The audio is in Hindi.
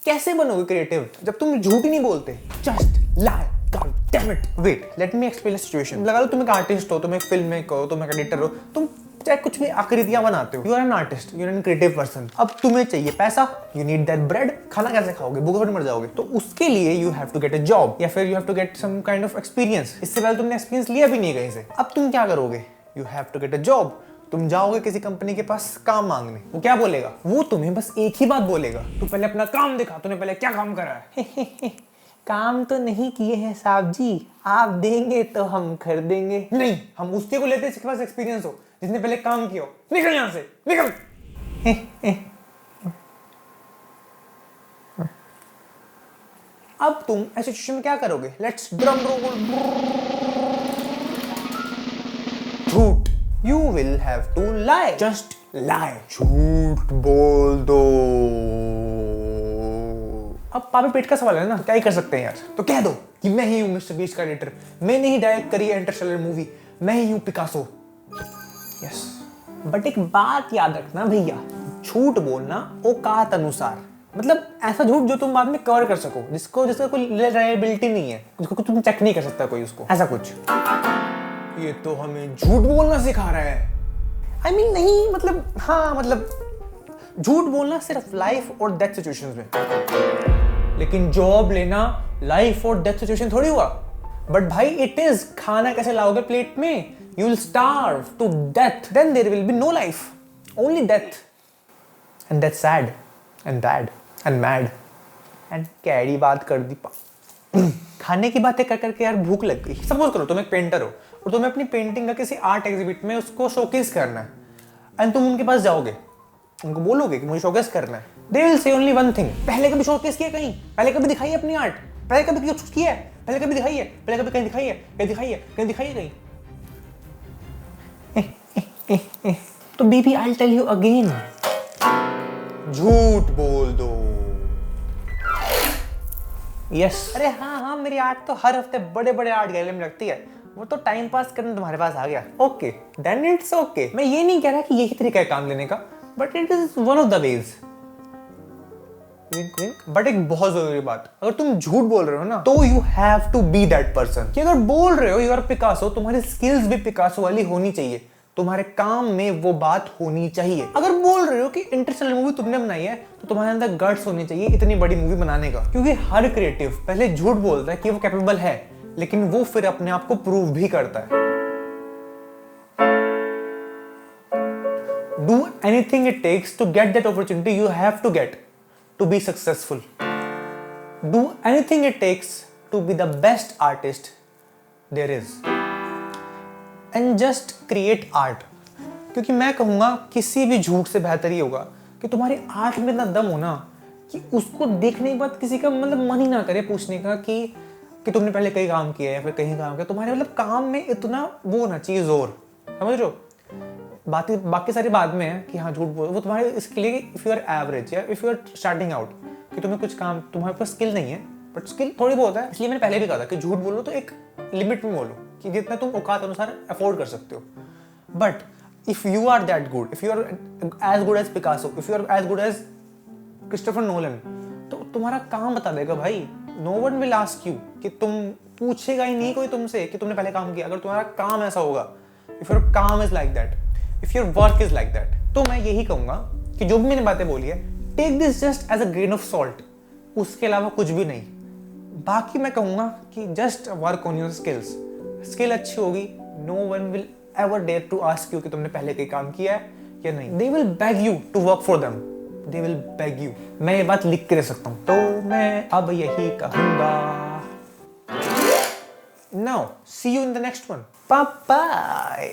कैसे बनोगे क्रिएटिव जब तुम झूठ ही नहीं बोलते? Just lie, god damn it. Wait, let me explain the situation. लगा लो तुम एक आर्टिस्ट हो, तुम एक फिल्म मेकर हो, तुम एक एडिटर हो, तुम चाहे कुछ भी आकृतियां बनाते हो। You are an artist, you are an creative person. अब तुम्हें चाहिए पैसा, यू नीड दैट ब्रेड। खाना कैसे खाओगे? भूखे मर जाओगे। तो उसके लिए you have to get a job या फिर you have to get some kind of experience. इससे पहले तुमने एक्सपीरियंस लिया भी नहीं कहीं से। अब तुम क्या करोगे? You have to get a job. तुम जाओगे किसी कंपनी के पास काम मांगने। वो क्या बोलेगा? वो तुम्हें बस एक ही बात बोलेगा, तू पहले अपना काम दिखा, तूने पहले क्या काम करा है। काम तो नहीं किए हैं साहब जी, आप देंगे तो हम खरीदेंगे। नहीं, हम उसके को लेते हैं जिसके पास एक्सपीरियंस हो, जिसने पहले काम किया हो। निकल यहां से, निकल। अब तुम ऐसे सिचुएशन में क्या करोगे? Let's drum roll. झूठ। You will have to lie, just lie. झूठ बोल दो। अब पापा पेट का सवाल है ना, क्या ही कर सकते हैं यार। तो कह दो कि मैं ही हूं मिस्टर बीस्ट का एडिटर, मैंने ही डायरेक्ट करी है इंटरस्टेलर मूवी, मैं ही हूं पिकासो। यस, बट एक बात याद रखना भैया, झूठ बोलना औकात अनुसार। मतलब ऐसा झूठ जो तुम बाद में कवर कर सको, जिसका कोई रिलायबिलिटी नहीं है, जिसको तुम चेक नहीं कर सकता कोई उसको, ऐसा कुछ। ये तो हमें झूठ बोलना सिखा रहा है। I mean, नहीं, मतलब हाँ, मतलब झूठ बोलना सिर्फ लाइफ और डेथ सिचुएशंस में, लेकिन जॉब लेना लाइफ और डेथ सिचुएशन थोड़ी हुआ। बट भाई इट इज। खाना कैसे लाओगे प्लेट में? You will starve to death, then there will be no life, only death. And that's sad and bad and mad and कैडी बात कर दी। खाने की बातें कर करके यार भूख लग गई। सपोज करो तुम एक पेंटर हो और तुम्हें अपनी पेंटिंग का किसी आर्ट एग्जिबिट में उसको शोकेस करना है, एंड तुम उनके पास जाओगे, उनको बोलोगे कि मुझे शोकेस करना है। They will say only one thing, पहले कभी शोकेस किया कहीं? पहले कभी दिखाई है अपनी आर्ट? पहले कभी कुछ किया है? पहले कभी दिखाई है? पहले कभी कहीं दिखाई है? कहीं दिखाई है? कहीं दिखाई है कहीं? तो baby I will tell you again, झूठ बोल दो। यस। अरे हाँ हाँ, मेरी आर्ट तो हर हफ्ते बड़े बड़े आर्ट गैलरी में लगती है, वो तो टाइम पास करने तुम्हारे पास आ गया। Okay, then it's okay. मैं ये नहीं कह रहा कि यही तरीका है काम लेने का, but it is one of the ways. But एक बहुत जरूरी बात, अगर तुम झूठ बोल रहे हो ना, तो you have to be that person. कि अगर बोल रहे हो यू आर पिकासो, तुम्हारी स्किल्स भी पिकासो वाली होनी चाहिए, तुम्हारे काम में वो बात होनी चाहिए। अगर बोल रहे हो कि इंटरस्टेलर मूवी तुमने बनाई है, तो तुम्हारे अंदर गट्स होनी चाहिए इतनी बड़ी मूवी बनाने का। क्योंकि हर क्रिएटिव पहले झूठ बोलता है कि वो कैपेबल है, लेकिन वो फिर अपने आप को प्रूव भी करता है। Do anything it takes to get that opportunity you have to get to be successful. Do anything it takes to be the best artist there is. And just create art. क्योंकि मैं कहूँगा किसी भी झूठ से बेहतर ही होगा कि तुम्हारी आर्ट में इतना दम हो ना कि उसको देखने के बाद किसी का मतलब मन ही ना करे पूछने का कि तुमने पहले कहीं काम किया है या फिर कहीं काम किया। तुम्हारे मतलब काम में इतना वो होना चाहिए, जोर। समझ रहे हो? बाकी सारी बात में है कि हाँ झूठ बोलो, वो तुम्हारे इसके लिए इफ यू आर एवरेज या if you are starting out, कि तुम्हें कुछ काम, तुम्हारे पास स्किल नहीं है, बट स्किल थोड़ी बहुत है। इसलिए मैंने पहले भी कहा था कि झूठ बोलो तो एक लिमिट में बोलो, कि जितना तुम औकात अनुसार अफोर्ड कर सकते हो। But if you are that good, if you are as good as Picasso, if you are as good as Christopher Nolan, तो तुम्हारा काम बता देगा भाई। No one will ask you, कि तुम पूछेगा ही नहीं कोई तुमसे कि तुमने पहले काम किया, अगर तुम्हारा काम ऐसा होगा। इफ योर काम is like that, if your work is like that, तो मैं यही कहूंगा कि जो भी मैंने बातें बोली है, take this just as a grain of salt, उसके अलावा कुछ भी नहीं। बाकी मैं कहूंगा कि just work on your skills. Skill अच्छी होगी, no one will ever dare to ask you कि तुमने पहले कहीं काम किया है या नहीं। They will beg you to work for them, they will beg you. मैं ये बात लिख के दे सकता हूं, तो मैं अब यही कहूंगा। Now see you in the next one, bye bye.